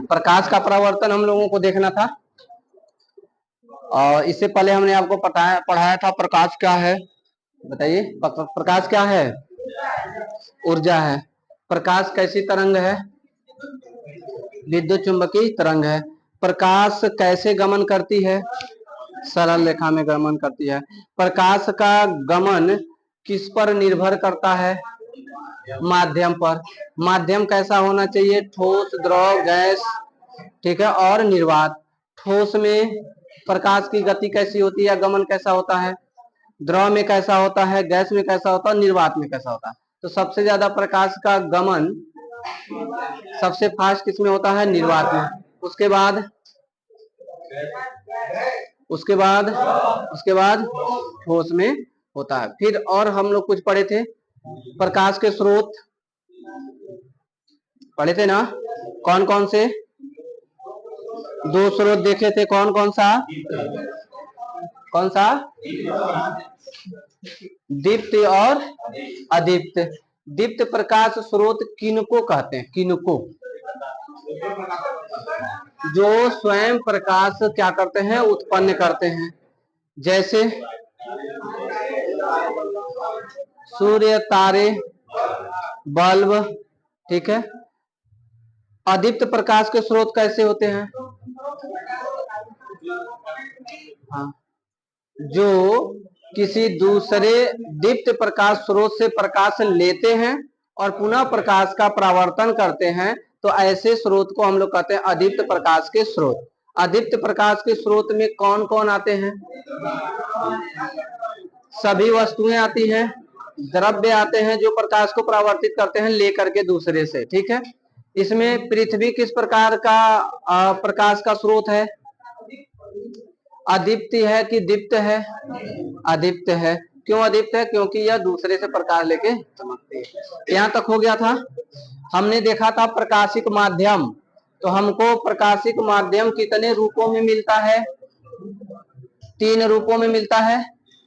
प्रकाश का परावर्तन हम लोगों को देखना था, और इससे पहले हमने आपको पढ़ाया था प्रकाश क्या है, बताइए। प्रकाश क्या है? ऊर्जा है। प्रकाश कैसी तरंग है? विद्युत चुंबकीय तरंग है। प्रकाश कैसे गमन करती है? सरल रेखा में गमन करती है। प्रकाश का गमन किस पर निर्भर करता है? माध्यम पर। माध्यम कैसा होना चाहिए? ठोस, द्रव, गैस, ठीक है, और निर्वात। ठोस में प्रकाश की गति कैसी होती है, गमन कैसा होता है? द्रव में कैसा होता है, गैस में कैसा होता है, निर्वात में कैसा होता है? तो सबसे ज्यादा प्रकाश का गमन सबसे फास्ट किसमें होता है? निर्वात में। उसके बाद उसके बाद उसके बाद ठोस में होता है। फिर और हम लोग कुछ पढ़े थे, प्रकाश के स्रोत पढ़े थे ना, कौन कौन से? दो स्रोत देखे थे, कौन कौन सा? कौन सा? दीप्त और अदीप्त। दीप्त प्रकाश स्रोत किनको कहते हैं? किनको? जो स्वयं प्रकाश क्या करते हैं? उत्पन्न करते हैं। जैसे सूर्य, तारे, बल्ब, ठीक है। अदीप्त प्रकाश के स्रोत कैसे होते हैं? हाँ, जो किसी दूसरे दीप्त प्रकाश स्रोत से प्रकाश लेते हैं और पुनः प्रकाश का परावर्तन करते हैं, तो ऐसे स्रोत को हम लोग कहते हैं अदीप्त प्रकाश के स्रोत। अदीप्त प्रकाश के स्रोत में कौन कौन आते हैं? सभी वस्तुएं आती हैं, द्रव्य आते हैं जो प्रकाश को परावर्तित करते हैं लेकर के दूसरे से, ठीक है। इसमें पृथ्वी किस प्रकार का प्रकाश का स्रोत है? अदीप्त है कि दीप्त है? अदीप्त है। क्यों अदीप्त है? क्योंकि यह दूसरे से प्रकाश लेके चमकती है। यहाँ तक हो गया था। हमने देखा था प्रकाशिक माध्यम। तो हमको प्रकाशिक माध्यम कितने रूपों में मिलता है? 3 रूपों में मिलता है।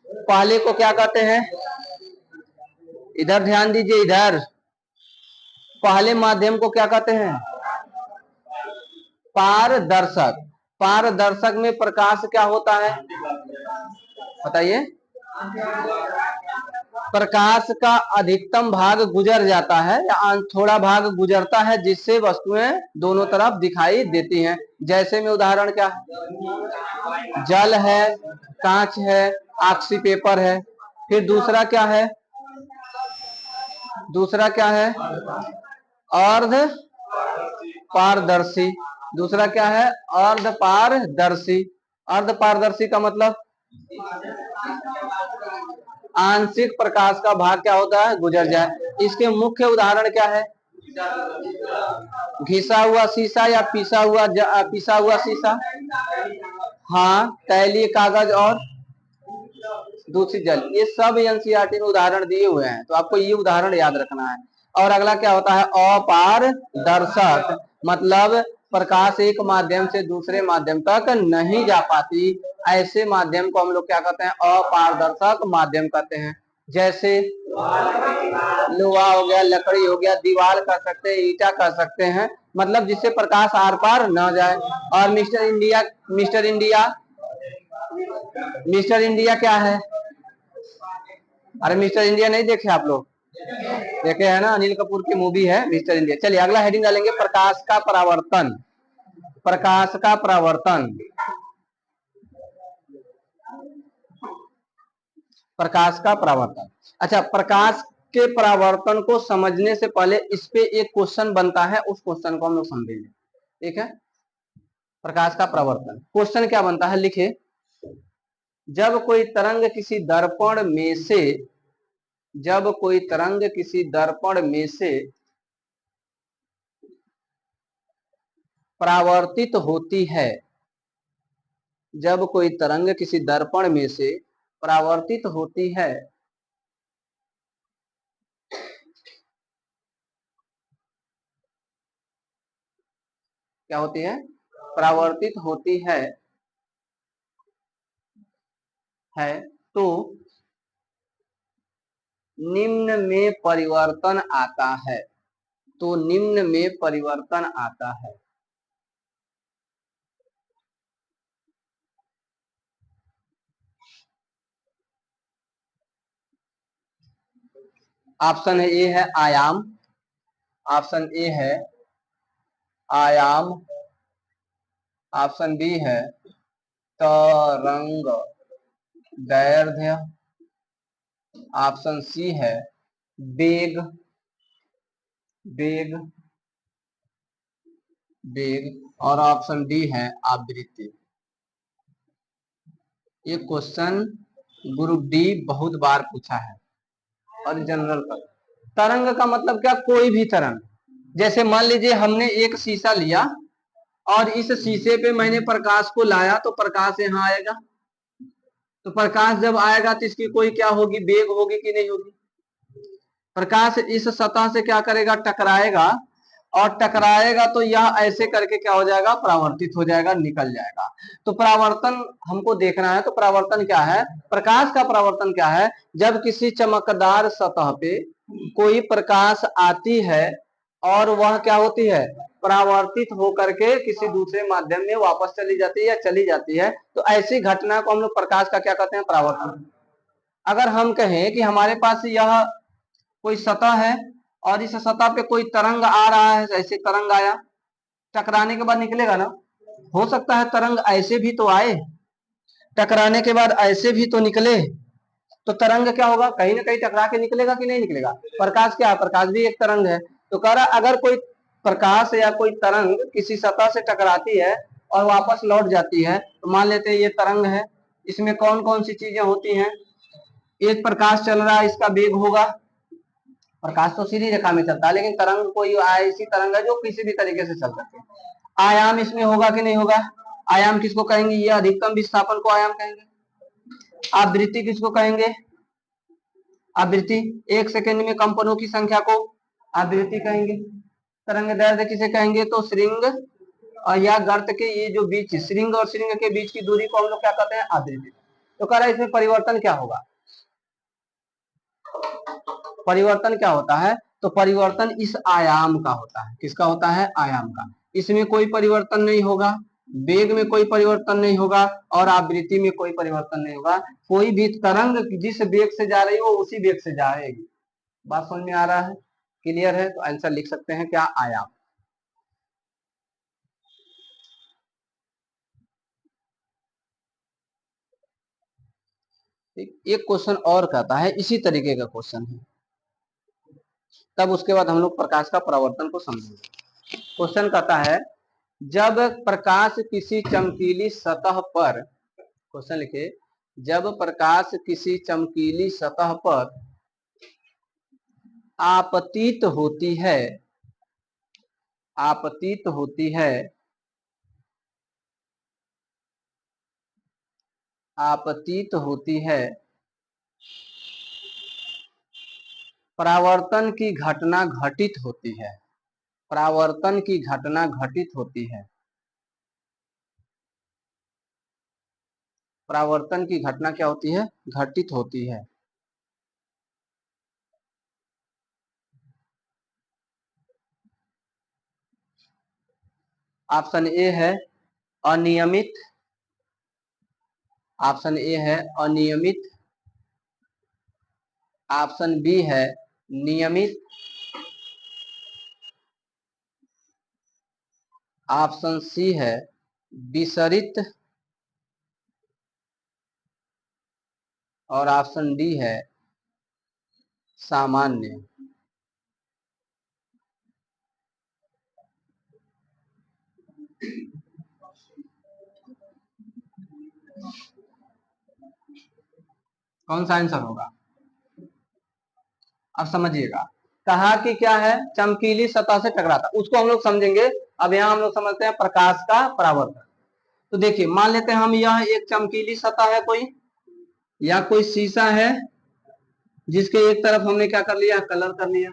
पहले को क्या कहते हैं? इधर ध्यान दीजिए, इधर। पहले माध्यम को क्या कहते हैं? पारदर्शक। पारदर्शक में प्रकाश क्या होता है, बताइए? प्रकाश का अधिकतम भाग गुजर जाता है या थोड़ा भाग गुजरता है, जिससे वस्तुएं दोनों तरफ दिखाई देती हैं। जैसे में उदाहरण क्या है? जल है, कांच है, ऑक्सी पेपर है। फिर दूसरा क्या है? दूसरा क्या है? अर्ध पारदर्शी। दूसरा क्या है? अर्ध पारदर्शी। अर्ध पारदर्शी का मतलब आंशिक प्रकाश का भाग क्या होता है? गुजर जाए। इसके मुख्य उदाहरण क्या है? घिसा हुआ शीशा या पिसा हुआ शीशा। हाँ, तैलीय कागज और दूषित जल, ये सब एनसीईआरटी में उदाहरण दिए हुए हैं, तो आपको ये उदाहरण याद रखना है। और अगला क्या होता है? अपारदर्शक, मतलब प्रकाश एक माध्यम से दूसरे माध्यम तक नहीं जा पाती, ऐसे माध्यम को हम लोग क्या कहते हैं? अपारदर्शक माध्यम कहते हैं। जैसे लोहा हो गया, लकड़ी हो गया, दीवार कर सकते हैं, ईटा कर सकते हैं, मतलब जिससे प्रकाश आर पार न जाए। और mister India, mister India, mister India क्या है? अरे मिस्टर इंडिया नहीं देखे आप लोग? देखे है ना, अनिल कपूर की मूवी है मिस्टर इंडिया। चलिए अगला हेडिंग डालेंगे, प्रकाश का परावर्तन। प्रकाश का परावर्तन। प्रकाश का परावर्तन। अच्छा, प्रकाश के परावर्तन को समझने से पहले इस पे एक क्वेश्चन बनता है, उस क्वेश्चन को हम लोग समझेंगे, ठीक है। प्रकाश का परावर्तन क्वेश्चन क्या बनता है, लिखे। जब कोई तरंग किसी दर्पण में से जब कोई तरंग किसी दर्पण में से परावर्तित होती है, जब कोई तरंग किसी दर्पण में से परावर्तित होती है, क्या होती है? परावर्तित होती है तो निम्न में परिवर्तन आता है। तो निम्न में परिवर्तन आता है। ऑप्शन ए है आयाम, ऑप्शन ए है आयाम, ऑप्शन बी है तरंग दैर्ध्य, ऑप्शन सी है वेग, वेग, वेग, और ऑप्शन डी है आवृत्ति। ये क्वेश्चन ग्रुप डी बहुत बार पूछा है और जनरल का। तरंग का मतलब क्या? कोई भी तरंग। जैसे मान लीजिए हमने एक शीशा लिया और इस शीशे पे मैंने प्रकाश को लाया तो प्रकाश यहाँ आएगा। तो प्रकाश जब आएगा तो इसकी कोई क्या होगी? वेग होगी कि नहीं होगी? प्रकाश इस सतह से क्या करेगा? टकराएगा, और टकराएगा तो यह ऐसे करके क्या हो जाएगा? परावर्तित हो जाएगा, निकल जाएगा। तो परावर्तन हमको देखना है। तो परावर्तन क्या है? प्रकाश का परावर्तन क्या है? जब किसी चमकदार सतह पे कोई प्रकाश आती है और वह क्या होती है? परावर्तित होकर के किसी दूसरे माध्यम में वापस चली जाती है या चली जाती है, तो ऐसी घटना को हम लोग प्रकाश का क्या कहते हैं? परावर्तन। अगर हम कहें कि हमारे पास यह कोई सतह है और इस सतह पे कोई तरंग आ रहा है, ऐसे तरंग आया, टकराने के बाद निकलेगा ना? हो सकता है तरंग ऐसे भी तो आए, टकराने के बाद ऐसे भी तो निकले, तो तरंग क्या होगा? कहीं ना कहीं टकरा के निकलेगा कि नहीं निकलेगा? प्रकाश क्या है? प्रकाश भी एक तरंग है। तो कह रहा अगर कोई प्रकाश या कोई तरंग किसी सतह से टकराती है और वापस लौट जाती है, तो मान लेते हैं ये तरंग है, इसमें कौन कौन सी चीजें होती हैं? एक प्रकाश चल रहा है, इसका वेग होगा। प्रकाश तो सीधी रेखा में चलता है, लेकिन तरंग कोई ऐसी तरंग है जो किसी भी तरीके से चल सकती है। आयाम इसमें होगा कि नहीं होगा? आयाम किसको कहेंगे? ये अधिकतम विस्थापन को आयाम कहेंगे। आवृत्ति किसको कहेंगे? आवृत्ति, एक सेकंड में कंपनों की संख्या को आवृत्ति कहेंगे। तरंग दैर्ध्य किसे कहेंगे? तो श्रृंग और या गर्त के ये जो बीच, श्रृंग और श्रृंग के बीच की दूरी को हम लोग क्या कहते हैं? आवृत्ति। तो कह रहा है इसमें परिवर्तन क्या होगा? परिवर्तन क्या होता है? तो परिवर्तन इस आयाम का होता है। किसका होता है? आयाम का। इसमें कोई परिवर्तन नहीं होगा, वेग में कोई परिवर्तन नहीं होगा, और आवृत्ति में कोई परिवर्तन नहीं होगा। कोई भी तरंग जिस वेग से जा रही है वो उसी वेग से जाएगी। बात समझ में आ रहा है? क्लियर है? तो आंसर लिख सकते हैं क्या? आयाम। एक क्वेश्चन और कहता है, इसी तरीके का क्वेश्चन है, तब उसके बाद हम लोग प्रकाश का परावर्तन को समझेंगे। क्वेश्चन कहता है, जब प्रकाश किसी चमकीली सतह पर, क्वेश्चन लिखे, जब प्रकाश किसी चमकीली सतह पर आपतित होती है, आपतित होती है, आपतित होती है, परावर्तन की घटना घटित होती है, परावर्तन की घटना घटित होती है, परावर्तन की घटना क्या होती है? घटित होती है। ऑप्शन ए है अनियमित, ऑप्शन ए है अनियमित, ऑप्शन बी है नियमित, ऑप्शन सी है विसरित, और ऑप्शन डी है सामान्य। कौन सा आंसर होगा? अब समझिएगा, कहा कि क्या है? चमकीली सतह से टकराता, उसको हम लोग समझेंगे। अब यहाँ हम लोग समझते हैं प्रकाश का परावर्तन। तो देखिए, मान लेते हैं हम यह एक चमकीली सतह है कोई, या कोई शीशा है जिसके एक तरफ हमने क्या कर लिया? कलर कर लिया।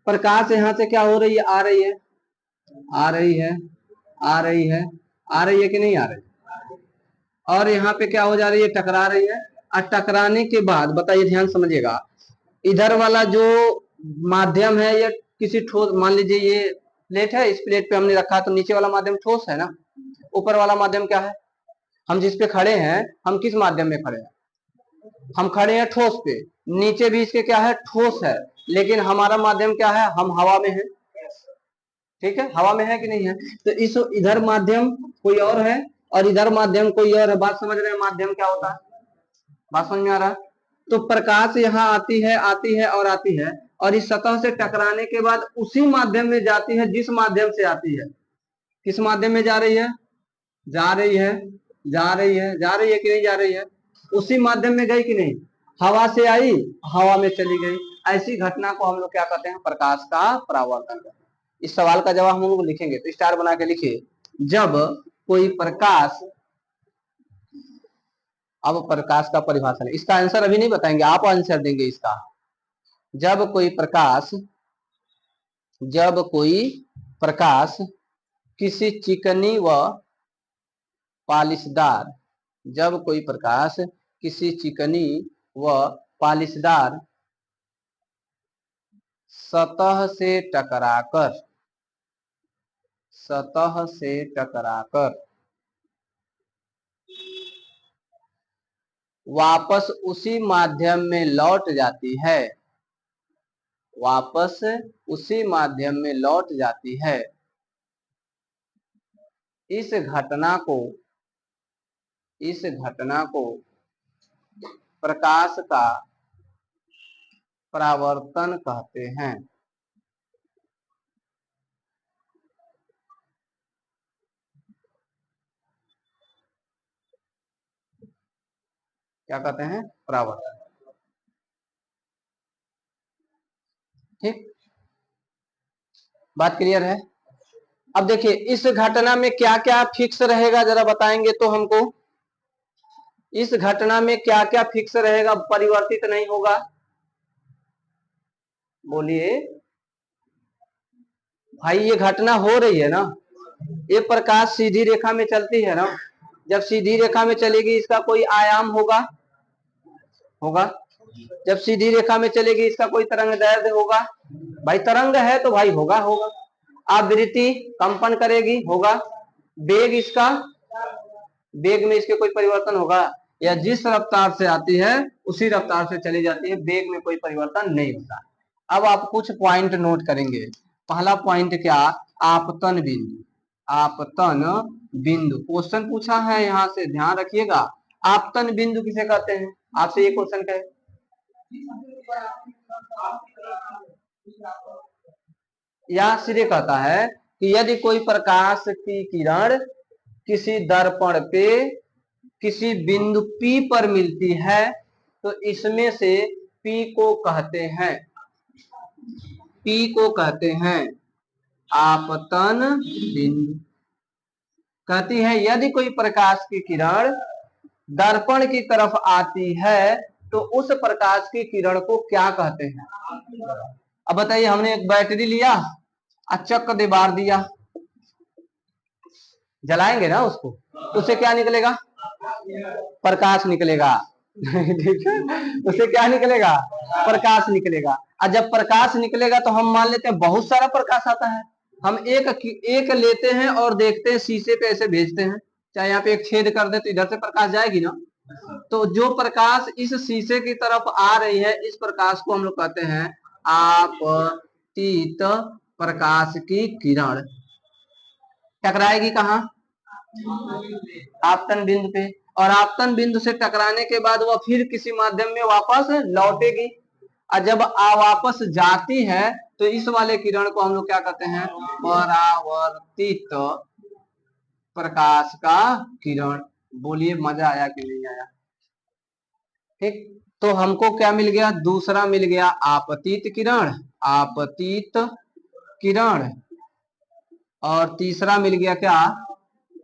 प्रकाश यहाँ से क्या हो रही है? आ रही है, आ रही है, आ रही है, आ रही है कि नहीं आ रही? और यहाँ पे क्या हो जा रही है? टकरा रही है। और टकराने के बाद बताइए, ध्यान समझिएगा, इधर वाला जो माध्यम है ये किसी ठोस, मान लीजिए ये प्लेट है, इस प्लेट पे हमने रखा, तो नीचे वाला माध्यम ठोस है ना, ऊपर वाला माध्यम क्या है? हम जिस पे खड़े हैं, हम किस माध्यम में खड़े हैं? हम खड़े हैं ठोस पे, नीचे भी इसके क्या है? ठोस है, लेकिन हमारा माध्यम क्या है? हम हवा में है, ठीक है, हवा में है कि नहीं है? तो इस इधर माध्यम कोई और है और इधर माध्यम कोई और है। बात समझ रहे हैं? माध्यम क्या होता है? बात समझ में आ रहा है? तो प्रकाश यहाँ आती है और आती है, और इस सतह से टकराने के बाद उसी माध्यम में जाती है जिस माध्यम से आती है। किस माध्यम में जा रही है? जा रही है, जा रही है, जा रही है कि नहीं जा रही है? उसी माध्यम में गई कि नहीं? हवा से आई, हवा में चली गई। ऐसी घटना को हम लोग क्या कहते हैं? प्रकाश का परावर्तन कहते हैं। इस सवाल का जवाब हम लोग लिखेंगे, तो स्टार बना के लिखिए। जब कोई प्रकाश, अब प्रकाश का परिभाषा है, इसका आंसर अभी नहीं बताएंगे, आप आंसर देंगे इसका। जब कोई प्रकाश किसी चिकनी व पालिशदार, जब कोई प्रकाश किसी चिकनी व पालिशदार सतह से टकराकर वापस उसी माध्यम में लौट जाती है, वापस उसी माध्यम में लौट जाती है, इस घटना को प्रकाश का परावर्तन कहते हैं। क्या कहते हैं? परावर्तन। ठीक, बात क्लियर है? अब देखिए इस घटना में क्या क्या फिक्स रहेगा, जरा बताएंगे तो हमको। इस घटना में क्या क्या फिक्स रहेगा, परिवर्तित नहीं होगा? बोलिए भाई, ये घटना हो रही है ना, ये प्रकाश सीधी रेखा में चलती है ना, जब सीधी रेखा में चलेगी इसका कोई आयाम होगा? जब सीधी रेखा में चलेगी इसका कोई तरंग दैर्ध्य होगा? भाई तरंग है तो भाई होगा। आवृत्ति कंपन करेगी, होगा। वेग, इसका वेग में इसके कोई परिवर्तन होगा? या जिस रफ्तार से आती है उसी रफ्तार से चली जाती है, वेग में कोई परिवर्तन नहीं होता। अब आप कुछ पॉइंट नोट करेंगे। पहला पॉइंट क्या? आपतन बिंदु। आपतन बिंदु क्वेश्चन पूछा है, यहां से ध्यान रखिएगा। आपतन बिंदु किसे कहते हैं? आपसे ये क्वेश्चन कहे, या सीधे कहता है कि यदि कोई प्रकाश की किरण किसी दर्पण पे किसी बिंदु P पर मिलती है, तो इसमें से P को कहते हैं आपतन बिंदु। कहती है यदि कोई प्रकाश की किरण दर्पण की तरफ आती है तो उस प्रकाश की किरण को क्या कहते हैं? अब बताइए, हमने एक बैटरी लिया, चक दे बार दिया, जलाएंगे ना उसको, उससे क्या निकलेगा? प्रकाश निकलेगा। ठीक है, उससे क्या निकलेगा? प्रकाश निकलेगा। और जब प्रकाश निकलेगा तो हम मान लेते हैं बहुत सारा प्रकाश आता है, हम एक लेते हैं और देखते हैं, शीशे पे ऐसे भेजते हैं, चाहे यहाँ पे एक छेद कर दे तो इधर से प्रकाश जाएगी ना। तो जो प्रकाश इस शीशे की तरफ आ रही है, इस प्रकाश को हम लोग कहते हैं आपतित प्रकाश की किरण। टकराएगी कहाँ? आपतन बिंदु पे, और आपतन बिंदु से टकराने के बाद वह फिर किसी माध्यम में वापस लौटेगी, और जब वापस जाती है तो इस वाले किरण को हम लोग क्या कहते हैं? परावर्तित प्रकाश का किरण। बोलिए मजा आया कि नहीं आया? ठीक, तो हमको क्या मिल गया? दूसरा मिल गया आपतित किरण, आपतित किरण, और तीसरा मिल गया क्या?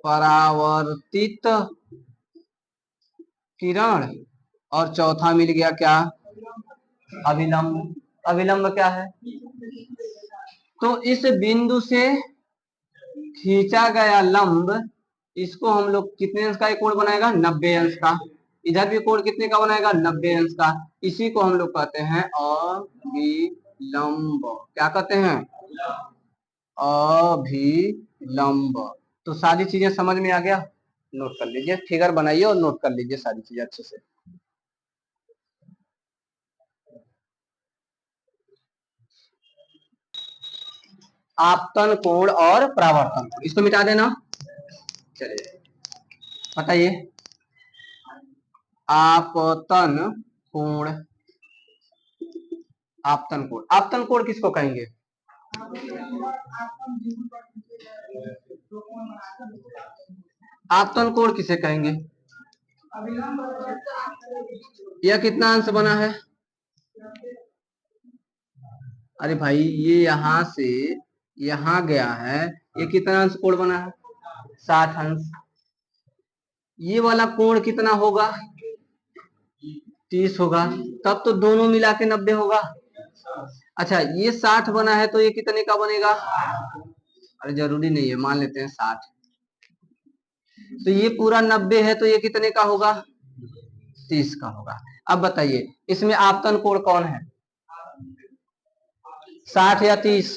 परावर्तित किरण, और चौथा मिल गया क्या? अभिलंब। अभिलंब क्या है? तो इस बिंदु से खींचा गया लंब, इसको हम लोग कितने अंश का एक कोण बनाएगा? 90 अंश का। इधर भी कोण कितने का बनाएगा? 90 अंश का। इसी को हम लोग कहते हैं अभिलंब। लंब, क्या कहते हैं? अभिलंब। तो सारी चीजें समझ में आ गया? नोट कर लीजिए, फिगर बनाइए और नोट कर लीजिए सारी चीजें अच्छे से। आपतन कोण और परावर्तन कोण, इसको मिटा देना। चलिए बताइए, आपतन कोण, आपतन कोण, आपतन कोण किसको कहेंगे? आपतन कोण किसे कहेंगे? यह कितना अंश बना है? अरे भाई ये यहां से यहां गया है, ये कितना अंश कोण बना है? 60 अंश। ये वाला कोण कितना होगा? 30 होगा। तब तो दोनों मिला के 90 होगा। अच्छा ये 60 बना है तो ये कितने का बनेगा? अरे जरूरी नहीं है, मान लेते हैं 60। तो ये पूरा 90 है तो ये कितने का होगा? 30 का होगा। अब बताइए इसमें आपतन कोण कौन है? 60 या 30?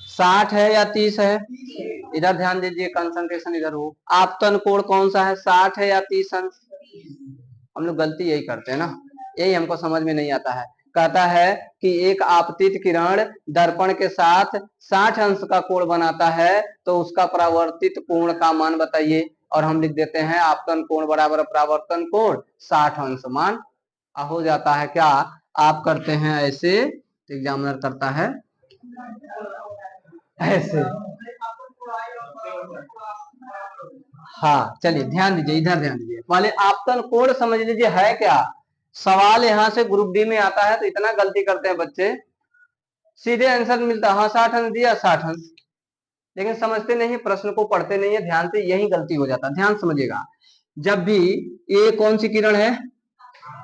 60 है या 30 है? इधर ध्यान दीजिए, कंसंट्रेशन इधर हो। आपतन कोण कौन सा है, 60 है या 30 अंश? हम लोग गलती यही करते हैं ना, यही हमको समझ में नहीं आता है। कहता है कि एक आपतित किरण दर्पण के साथ 60 अंश का कोण बनाता है तो उसका परावर्तित कोण का मान बताइए, और हम लिख देते हैं आपतन कोण बराबर परावर्तन कोण 60 अंश मान। हो जाता है क्या? आप करते हैं ऐसे, एग्जामिनर करता है ऐसे। हाँ चलिए ध्यान दीजिए, इधर ध्यान दीजिए, पहले आपतन कोण समझ लीजिए है क्या। सवाल यहाँ से ग्रुप डी में आता है तो इतना गलती करते हैं बच्चे, सीधे आंसर मिलता है, हाँ 60 अंश दिया 60 अंश, लेकिन समझते नहीं है, प्रश्न को पढ़ते नहीं है ध्यान से, यही गलती हो जाता है। ध्यान समझिएगा, जब भी ये कौन सी किरण है?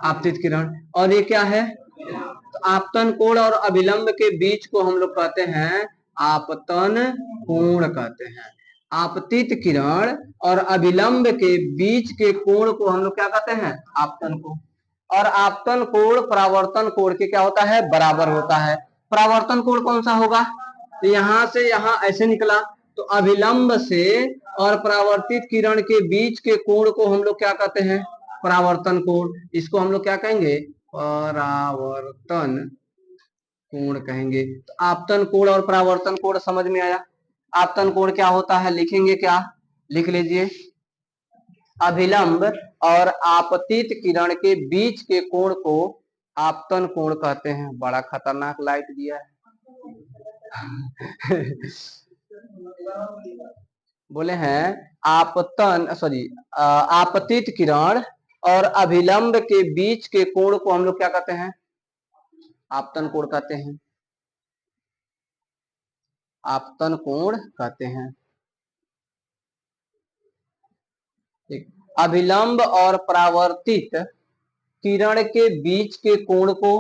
आपतित किरण, और ये क्या है? तो आपतन कोण और अभिलंब के बीच को हम लोग कहते हैं आपतन कोण कहते हैं। आपतित किरण और अभिलंब के बीच के कोण को हम लोग क्या कहते हैं? आपतन कोण। और आपतन कोण परावर्तन कोण के क्या होता है? बराबर होता है। परावर्तन कोण कौन सा होगा? तो यहां से यहां ऐसे निकला, तो अभिलंब से और परावर्तित किरण के बीच के कोण को हम लोग क्या कहते हैं? परावर्तन कोण। इसको हम लोग क्या कहेंगे? परावर्तन कोण कहेंगे। तो आपतन कोण और परावर्तन कोण समझ में आया। आपतन कोण क्या होता है लिखेंगे क्या? लिख लीजिए, अभिलंब और आपतित किरण के बीच के कोण को आपतन कोण कहते हैं। बड़ा खतरनाक लाइट दिया है बोले हैं आपतन सॉरी आपतित किरण और अभिलंब के बीच के कोण को हम लोग क्या कहते हैं? आपतन कोण कहते हैं। आपतन कोण कहते हैं। ठीक, अभिलंब और परावर्तित किरण के बीच के कोण को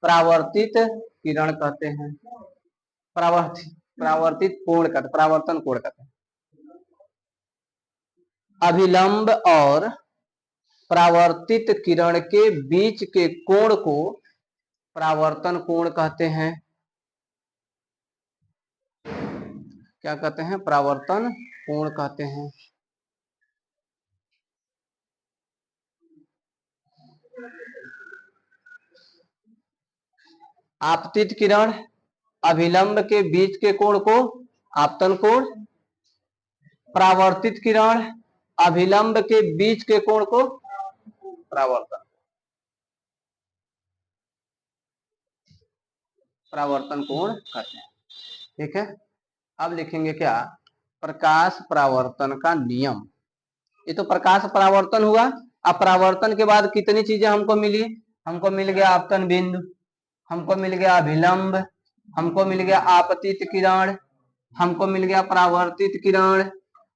परावर्तित किरण कहते हैं। परावर्तित कोण कहते, परावर्तन कोण कहते हैं। अभिलंब और परावर्तित किरण के बीच के कोण को परावर्तन कोण कहते हैं। क्या कहते हैं? परावर्तन कोण कहते हैं। आपतित किरण अभिलंब के बीच के कोण को आपतन कोण, परावर्तित किरण अभिलंब के बीच के कोण को परावर्तन, परावर्तन कोण कहते हैं। ठीक है, अब लिखेंगे क्या? प्रकाश परावर्तन का नियम। ये तो प्रकाश परावर्तन हुआ। अब परावर्तन के बाद कितनी चीजें हमको मिली? हमको मिल गया आपतन बिंदु, हमको मिल गया अभिलंब, हमको मिल गया आपतित किरण, हमको मिल गया परावर्तित किरण,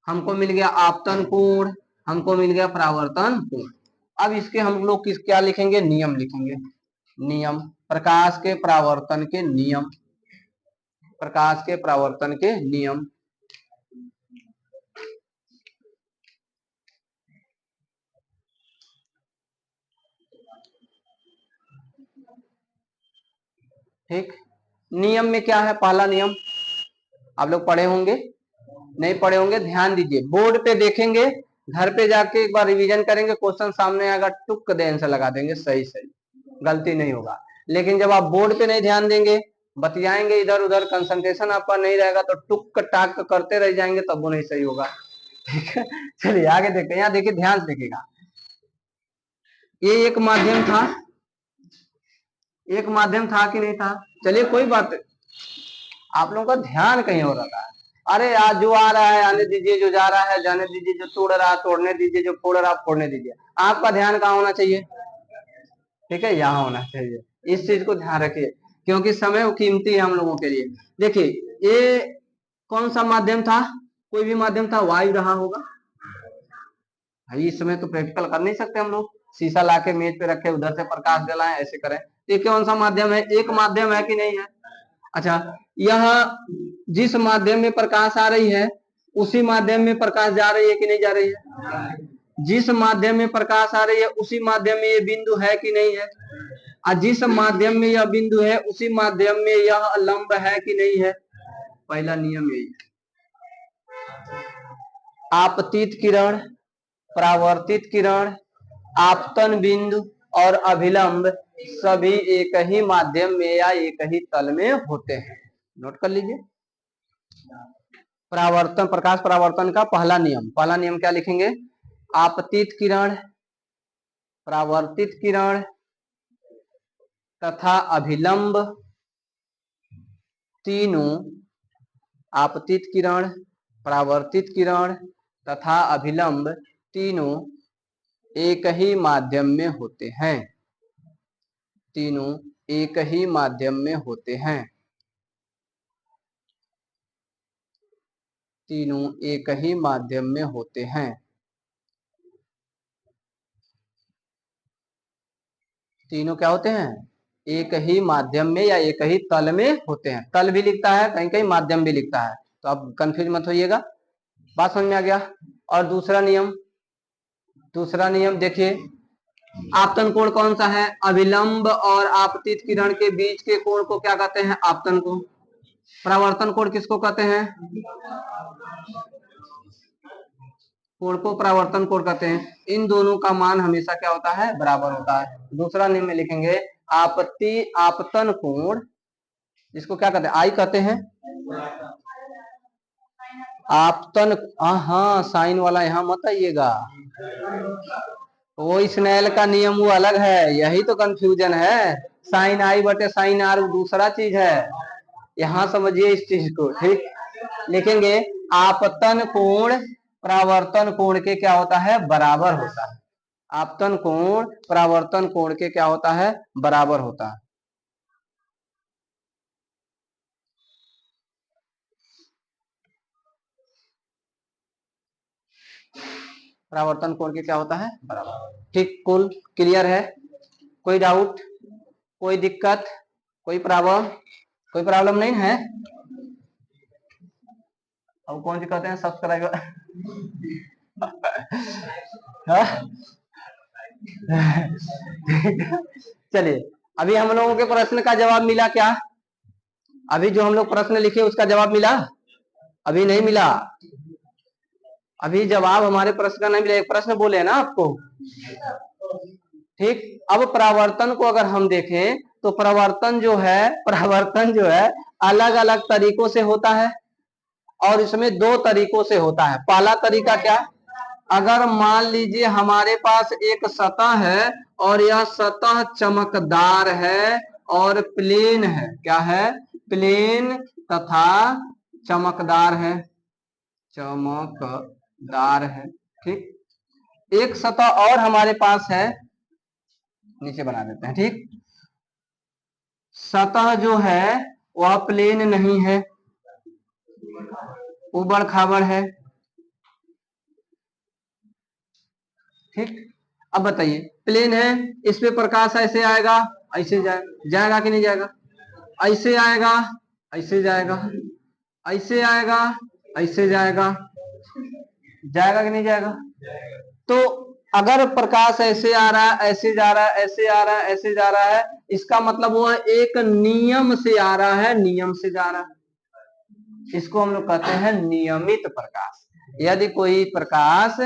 हमको मिल गया आपतन कोण, हमको मिल गया परावर्तन कोण। अब इसके हम लोग किस क्या लिखेंगे? नियम लिखेंगे। नियम, प्रकाश के परावर्तन के नियम, प्रकाश के परावर्तन के नियम। नियम में क्या है, पहला नियम आप लोग पढ़े होंगे, नहीं पढ़े होंगे, ध्यान दीजिए, बोर्ड पे देखेंगे, घर पे जाके एक बार रिवीजन करेंगे, क्वेश्चन सामने आएगा, टुक दे आंसर लगा देंगे, सही सही, गलती नहीं होगा। लेकिन जब आप बोर्ड पे नहीं ध्यान देंगे, बतियाएंगे इधर उधर, कंसंट्रेशन आपका नहीं रहेगा, तो टुक टाक करते रह जाएंगे, तब वो नहीं सही होगा। ठीक है, चलिए आगे देखते हैं। यहाँ देखिए, ध्यान से देखिएगा, ये एक माध्यम था, एक माध्यम था कि नहीं था? चलिए कोई बात, आप लोगों का ध्यान कहीं और रहता है। अरे आज जो आ रहा है आने दीजिए, जो जा रहा है जाने दीजिए, जो तोड़ रहा है तोड़ने दीजिए, जो फोड़ रहा है फोड़ने दीजिए। आपका ध्यान कहाँ होना चाहिए? ठीक है, यहाँ होना चाहिए। इस चीज को ध्यान रखिए, क्योंकि समय कीमती है हम लोगों के लिए। देखिए, ये कौन सा माध्यम था? कोई भी माध्यम था, वायु रहा होगा। भाई इस समय तो प्रैक्टिकल कर नहीं सकते हम लोग, शीशा लाके मेज पे रखे, उधर से प्रकाश जलाएं, ऐसे करें। ये कौन सा माध्यम है? एक माध्यम है कि नहीं है? अच्छा, यह जिस माध्यम में प्रकाश आ रही है, उसी माध्यम में प्रकाश जा रही है कि नहीं जा रही है? जिस माध्यम में प्रकाश आ रही है, उसी माध्यम में ये बिंदु है कि नहीं है? और जिस माध्यम में यह बिंदु है, उसी माध्यम में यह लंब है कि नहीं है? पहला नियम यही है। आपतित किरण, परावर्तित किरण, आपतन बिंदु और अभिलंब सभी एक ही माध्यम में या एक ही तल में होते हैं। नोट कर लीजिए। परावर्तन, प्रकाश परावर्तन का पहला नियम क्या लिखेंगे? आपतित किरण, परावर्तित किरण तथा अभिलंब तीनों, आपतित किरण, परावर्तित किरण तथा अभिलंब तीनों एक ही माध्यम में होते हैं। तीनों एक ही माध्यम में होते हैं। तीनों एक ही माध्यम में होते हैं। तीनों क्या होते हैं? एक ही माध्यम में या एक ही तल में होते हैं। तल भी लिखता है कहीं कहीं, माध्यम भी लिखता है, तो आप कंफ्यूज मत होइएगा। बात समझ में आ गया? और दूसरा नियम देखिए, आपतन कोण कौन सा है? अभिलंब और आपतित किरण के बीच के कोण को क्या कहते हैं? आपतन कोण। परावर्तन कोण किसको कहते हैं? कोण को परावर्तन कोण कहते हैं। इन दोनों का मान हमेशा क्या होता है? बराबर होता है। दूसरा नियम में लिखेंगे, आपतन कोण, इसको क्या कहते हैं? आई कहते हैं। आपतन, हाँ साइन वाला यहाँ मत आइएगा, वो स्नेल का नियम वो अलग है, यही तो कंफ्यूजन है। साइन आई बटे साइन आर दूसरा चीज है, यहाँ समझिए इस चीज को। ठीक, लिखेंगे आपतन कोण परावर्तन कोण के क्या होता है? बराबर होता है। आपतन कोण परावर्तन कोण के क्या होता है? बराबर होता है। परावर्तन कोण के क्या होता है? बराबर। ठीक, कुल क्लियर है? कोई डाउट, कोई दिक्कत, कोई प्रॉब्लम नहीं है? अब कौन सी कहते हैं सब्सक्राइबर? चलिए, अभी हम लोगों के प्रश्न का जवाब मिला क्या? अभी जो हम लोग प्रश्न लिखे उसका जवाब मिला? अभी नहीं मिला। अभी जवाब हमारे प्रश्न का नहीं मिला। एक प्रश्न बोले ना आपको। ठीक, अब परावर्तन को अगर हम देखें तो परावर्तन जो है अलग अलग तरीकों से होता है, और इसमें दो तरीकों से होता है। पहला तरीका क्या? अगर मान लीजिए हमारे पास एक सतह है और यह सतह चमकदार है और प्लेन है। क्या है? प्लेन तथा चमकदार है। चमकदार है। ठीक, एक सतह और हमारे पास है, नीचे बना देते हैं। ठीक, सतह जो है वह प्लेन नहीं है, उबड़ खाबड़ है। ठीक, अब बताइए, प्लेन है, इस पे प्रकाश ऐसे आएगा, ऐसे जाएगा कि नहीं जाएगा? ऐसे आएगा, ऐसे जाएगा, ऐसे आएगा, ऐसे जाएगा, जाएगा कि नहीं जाएगा? तो अगर प्रकाश ऐसे आ रहा है, ऐसे जा रहा है, ऐसे आ रहा है, ऐसे जा रहा है, इसका मतलब वो एक नियम से आ रहा है, नियम से जा रहा है। इसको हम लोग कहते हैं नियमित प्रकाश। यदि कोई प्रकाश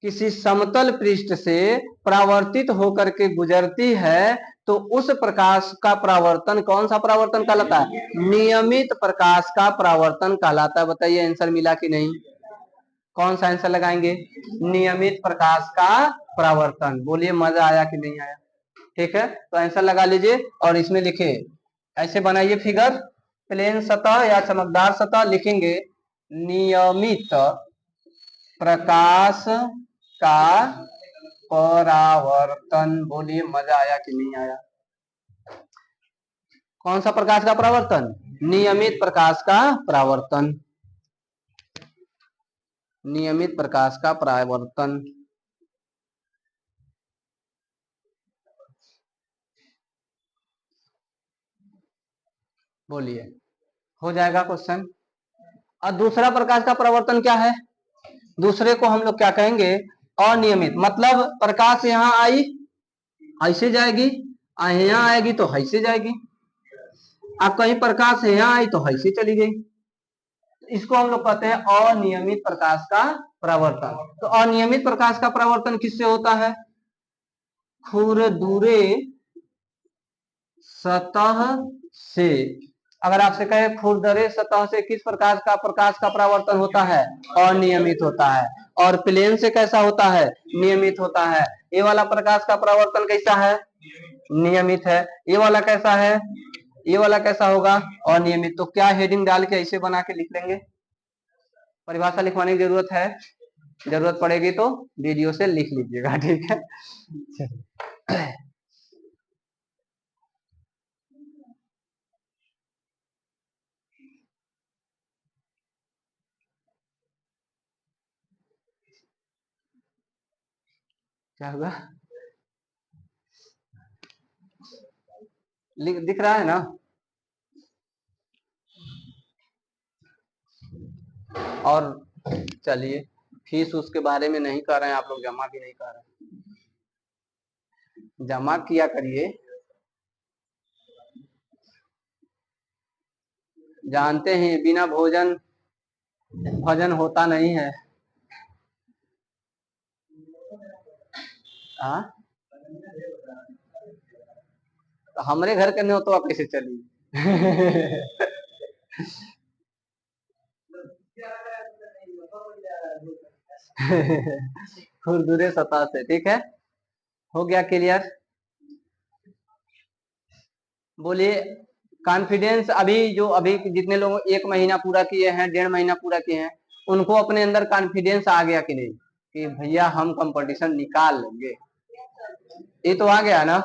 किसी समतल पृष्ठ से परावर्तित होकर के गुजरती है तो उस प्रकाश का परावर्तन कौन सा परावर्तन कहलाता है? नियमित प्रकाश का परावर्तन कहलाता है। बताइए आंसर मिला कि नहीं? कौन सा आंसर लगाएंगे? नियमित प्रकाश का परावर्तन। बोलिए मजा आया कि नहीं आया? ठीक है, तो आंसर लगा लीजिए और इसमें लिखे, ऐसे बनाइए फिगर, प्लेन सतह या चमकदार सतह लिखेंगे नियमित प्रकाश का परावर्तन। बोलिए मजा आया कि नहीं आया? कौन सा प्रकाश का परावर्तन? नियमित प्रकाश का परावर्तन। नियमित प्रकाश का परावर्तन। बोलिए, हो जाएगा क्वेश्चन। और दूसरा प्रकाश का परावर्तन क्या है? दूसरे को हम लोग क्या कहेंगे? अनियमित। मतलब प्रकाश यहाँ आई, ऐसे जाएगी, यहाँ आएगी तो ऐसे जाएगी, अब कहीं प्रकाश यहाँ आई तो ऐसे चली गई। इसको हम लोग कहते हैं अनियमित प्रकाश का परावर्तन। तो अनियमित प्रकाश का परावर्तन किससे होता है? खुरदुरे सतह से। अगर आपसे कहे खुरदरे सतह से किस प्रकार का प्रकाश का परावर्तन होता है? अनियमित होता है। और प्लेन से कैसा होता है? नियमित होता है। ये वाला प्रकाश का परावर्तन कैसा है? नियमित है। ये वाला कैसा है? ये वाला कैसा होगा? अनियमित। तो क्या हेडिंग डाल के ऐसे बना के लिख लेंगे? परिभाषा लिखवाने की जरूरत है? जरूरत पड़ेगी तो वीडियो से लिख लीजिएगा, ठीक है। क्या होगा? दिख रहा है ना? और चलिए, फीस उसके बारे में नहीं कर रहे हैं, आप लोग जमा भी नहीं कर रहे हैं, जमा किया करिए। जानते हैं बिना भोजन भजन होता नहीं है। हाँ, तो हमारे घर के नहीं हो तो आप कैसे चली? खुरदुरे सतह से, ठीक है, हो गया क्लियर? बोलिए कॉन्फिडेंस। अभी जो अभी जितने लोग 1 महीना पूरा किए हैं, 1.5 महीना पूरा किए हैं, उनको अपने अंदर कॉन्फिडेंस आ गया कि नहीं कि भैया हम कंपटीशन निकाल लेंगे? ये तो आ गया ना?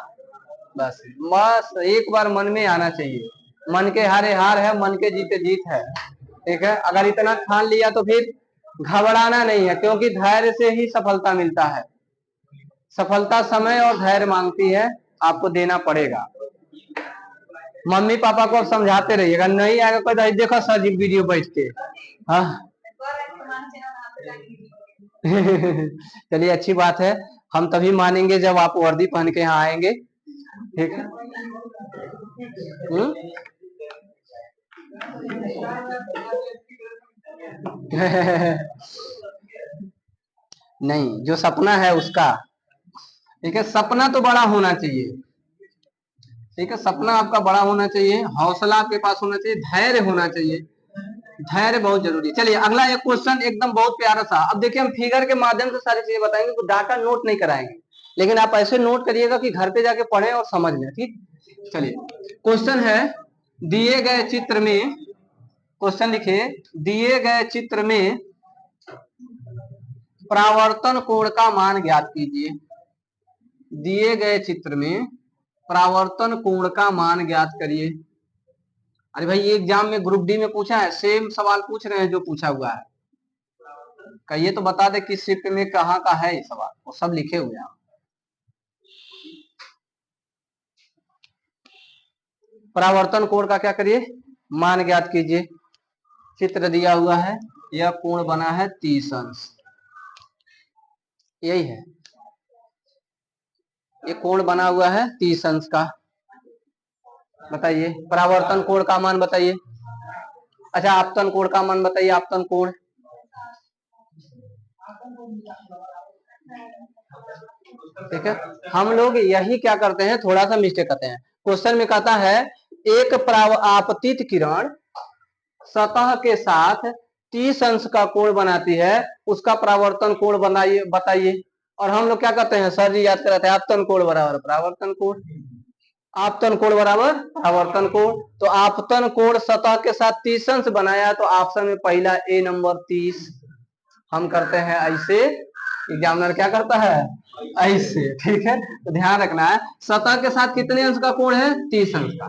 बस बस एक बार मन में आना चाहिए, मन के हारे हार है, मन के जीते जीत है। ठीक है, अगर इतना ठान लिया तो फिर घबराना नहीं है, क्योंकि धैर्य से ही सफलता मिलता है। सफलता समय और धैर्य मांगती है, आपको देना पड़ेगा। मम्मी पापा को समझाते रहिएगा, नहीं आएगा कोई तो देखो सर जी वीडियो बैठ के। हाँ। चलिए अच्छी बात है, हम तभी मानेंगे जब आप वर्दी पहन के यहाँ आएंगे, ठीक है? नहीं, जो सपना है उसका, ठीक है, सपना तो बड़ा होना चाहिए, ठीक है, सपना आपका बड़ा होना चाहिए, हौसला आपके पास होना चाहिए, धैर्य होना चाहिए, धैर्य बहुत जरूरी। चलिए अगला एक क्वेश्चन एकदम बहुत प्यारा सा। अब देखिए हम फिगर के माध्यम से सारी चीजें बताएंगे, तो डाटा नोट नहीं कराएंगे, लेकिन आप ऐसे नोट करिएगा कि घर पे जाके पढ़ें और समझ लें, ठीक? चलिए क्वेश्चन है, दिए गए चित्र में, क्वेश्चन लिखिए, दिए गए चित्र में परावर्तन कोण का मान ज्ञात कीजिए। दिए गए चित्र में परावर्तन कोण का मान ज्ञात करिए। अरे भाई ये एग्जाम में ग्रुप डी में पूछा है, सेम सवाल पूछ रहे हैं जो पूछा हुआ है। कहिए तो बता दे किस शिफ्ट में कहाँ का है ये सवाल, वो सब लिखे हुए हैं। परावर्तन कोण का क्या करिए? मान ज्ञात कीजिए। चित्र दिया हुआ है, यह कोण बना है 30 अंश, यही है, ये कोण बना हुआ है 30 अंश का। बताइए परावर्तन कोण का मान बताइए। अच्छा आपतन कोण का मान बताइए, आपतन कोण। ठीक है, हम लोग यही क्या करते हैं, थोड़ा सा मिस्टेक करते हैं। क्वेश्चन में कहता है एक आपतित किरण सतह के साथ 30 अंश का कोण बनाती है, उसका परावर्तन कोण बनाइए बताइए। और हम लोग क्या करते हैं, सर जी याद कराते हैं आपतन कोण बराबर परावर्तन कोण, आपतन कोण बराबर परावर्तन कोण। तो आपतन कोण सतह के साथ 30 अंश बनाया, तो ऑप्शन में पहला ए नंबर 30 हम करते हैं ऐसे, एग्जामिनर क्या करता है ऐसे। ठीक है, तो ध्यान रखना है सतह के साथ कितने अंश का कोण है, 30 अंश का।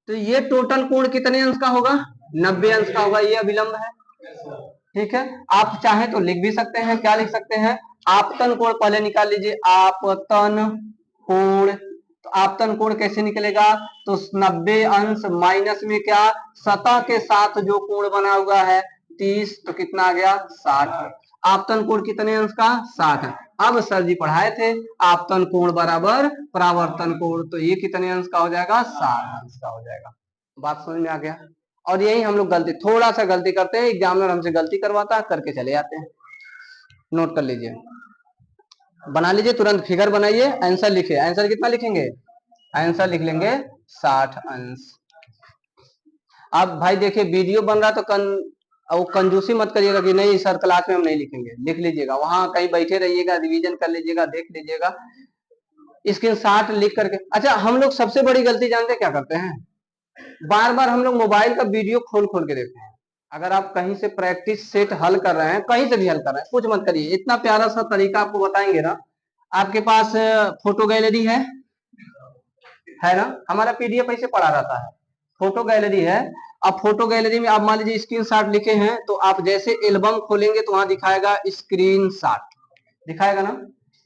तो ये टोटल कोण कितने अंश का होगा, 90 अंश का होगा, ये अभिलंब है। ठीक है, आप चाहे तो लिख भी सकते हैं, क्या लिख सकते हैं, आपतन कोण पहले निकाल लीजिए, आपतन कोण। तो आपतन कोण कैसे निकलेगा, तो 90 अंश माइनस में क्या, सतह के साथ जो कोण बना हुआ है 30, तो कितना आ गया 60। आपतन कोण कितने अंश का, 60। अब सर जी पढ़ाए थे आपतन कोण बराबर परावर्तन कोण, तो ये कितने अंश का हो जाएगा, 60 अंश का हो जाएगा। बात समझ में आ गया। और यही हम लोग गलती, थोड़ा सा गलती करते हैं, एग्जामिनर हमसे गलती करवाता है, करके चले जाते हैं। नोट कर लीजिए, बना लीजिए, तुरंत फिगर बनाइए, आंसर लिखिए। आंसर कितना लिखेंगे, आंसर लिख लेंगे 60 अंश। अब भाई देखिए वीडियो बन रहा तो वो कंजूसी मत करिएगा कि नहीं सर क्लास में हम नहीं लिखेंगे, लिख लीजिएगा, वहां कहीं बैठे रहिएगा, रिवीजन कर लीजिएगा, देख लीजिएगा स्क्रीन शॉट लिख करके। अच्छा हम लोग सबसे बड़ी गलती जानते क्या करते हैं, बार बार हम लोग मोबाइल का वीडियो खोल खोल के देखते हैं। अगर आप कहीं से प्रैक्टिस सेट हल कर रहे हैं, कहीं से भी हल कर रहे हैं, कुछ मत करिए, इतना प्यारा सा तरीका आपको बताएंगे ना। आपके पास फोटो गैलरी है ना, हमारा पीडीएफ ऐसे पड़ा रहता है, फोटो गैलरी है। अब फोटो गैलरी में आप मान लीजिए स्क्रीन शॉट लिखे हैं, तो आप जैसे एल्बम खोलेंगे तो वहां दिखाएगा स्क्रीन शॉट, दिखाएगा ना।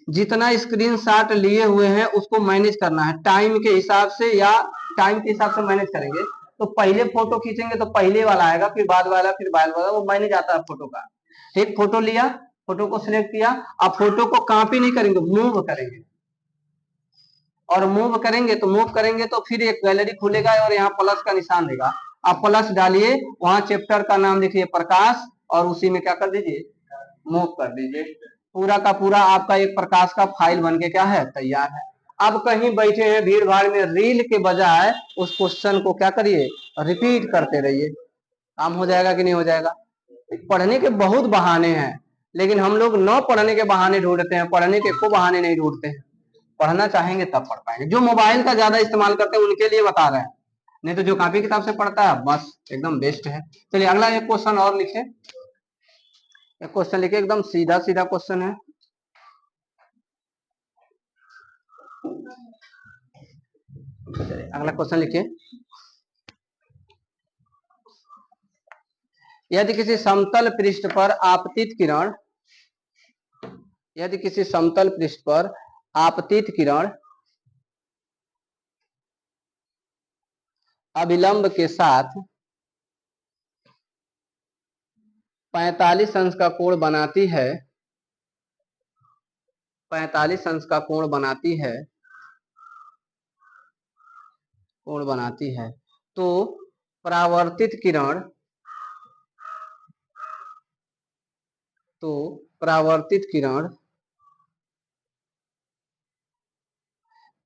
जितना स्क्रीन शॉट लिए हुए हैं उसको मैनेज करना है टाइम के हिसाब से, या टाइम के हिसाब से मैनेज करेंगे। तो पहले फोटो खींचेंगे तो पहले वाला आएगा, फिर बाद वाला, फिर बाद वाला, वो मैनेज आता है फोटो का। ठीक, फोटो लिया, फोटो को सिलेक्ट किया, अब फोटो को कॉपी नहीं करेंगे, मूव करेंगे। और मूव करेंगे तो फिर एक गैलरी खुलेगा और यहाँ प्लस का निशान देगा, आप प्लस डालिए, वहां चैप्टर का नाम लिखिए प्रकाश, और उसी में क्या कर दीजिए, मूव कर दीजिए। पूरा का पूरा आपका एक प्रकाश का फाइल बन के क्या है, तैयार है। अब कहीं बैठे हैं भीड़ भाड़ में, रील के बजाय उस क्वेश्चन को क्या करिए, रिपीट करते रहिए, काम हो जाएगा कि नहीं हो जाएगा। पढ़ने के बहुत बहाने हैं, लेकिन हम लोग न पढ़ने के बहाने ढूंढते हैं, पढ़ने के को बहाने नहीं ढूंढते हैं। पढ़ना चाहेंगे तब पढ़ पाएंगे। जो मोबाइल का ज्यादा इस्तेमाल करते हैं उनके लिए बता रहे हैं, नहीं तो जो कॉपी किताब से पढ़ता है बस एकदम बेस्ट है। चलिए अगला एक क्वेश्चन और लिखे, एक क्वेश्चन लिखे, एकदम सीधा सीधा क्वेश्चन है। अगला क्वेश्चन लिखिए, यदि किसी समतल पृष्ठ पर आपतित किरण, यदि किसी समतल पृष्ठ पर आपतित किरण अभिलंब के साथ 45 अंश का कोण बनाती है, 45 अंश का कोण बनाती है, कोण बनाती है, तो परावर्तित किरण, तो परावर्तित किरण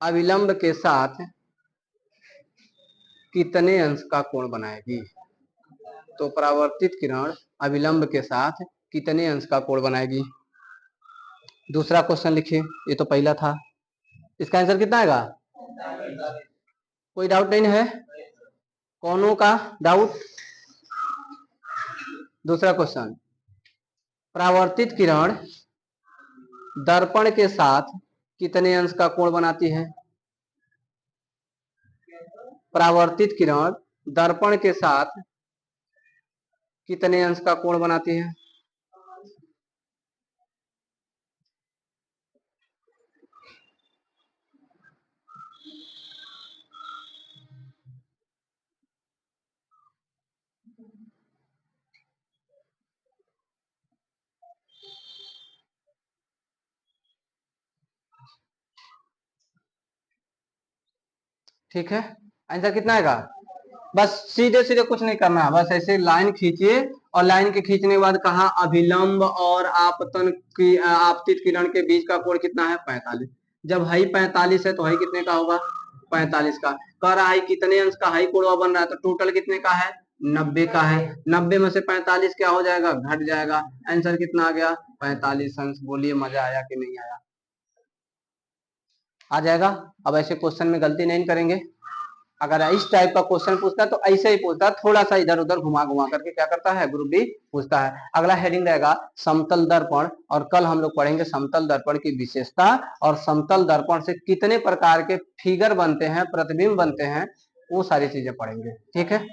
अविलंब के साथ कितने अंश का कोण बनाएगी, तो परावर्तित किरण अविलंब के साथ कितने अंश का कोण बनाएगी। दूसरा क्वेश्चन लिखिए, ये तो पहला था, इसका आंसर कितना आएगा, कोई डाउट नहीं है, कौनों का डाउट। दूसरा क्वेश्चन, परावर्तित किरण दर्पण के साथ कितने अंश का कोण बनाती है, परावर्तित किरण दर्पण के साथ कितने अंश का कोण बनाती है। ठीक है, आंसर कितना आएगा? बस सीधे सीधे कुछ नहीं करना है, बस ऐसे लाइन खींचिए और लाइन के खींचने के बाद कहा अभिलंब और आपतन की आपतित किरण के बीच का कोण कितना है? 45। जब हाई 45 है तो हाई कितने का होगा? 45 का। कह रहा है कितने अंश का हाई कोण बन रहा है, तो टोटल कितने का है? 90 का है। 90 में से 45 क्या हो जाएगा? घट जाएगा। आंसर कितना आ गया? 45 अंश। बोलिए मजा आया कि नहीं आया? आ जाएगा। अब ऐसे क्वेश्चन में गलती नहीं करेंगे। अगर इस टाइप का क्वेश्चन पूछता है तो ऐसे ही पूछता है, थोड़ा सा इधर उधर घुमा घुमा करके क्या करता है? ग्रुप डी पूछता है। अगला हेडिंग रहेगा समतल दर्पण, और कल हम लोग पढ़ेंगे समतल दर्पण की विशेषता और समतल दर्पण से कितने प्रकार के फिगर बनते हैं, प्रतिबिंब बनते हैं, वो सारी चीजें पढ़ेंगे। ठीक है।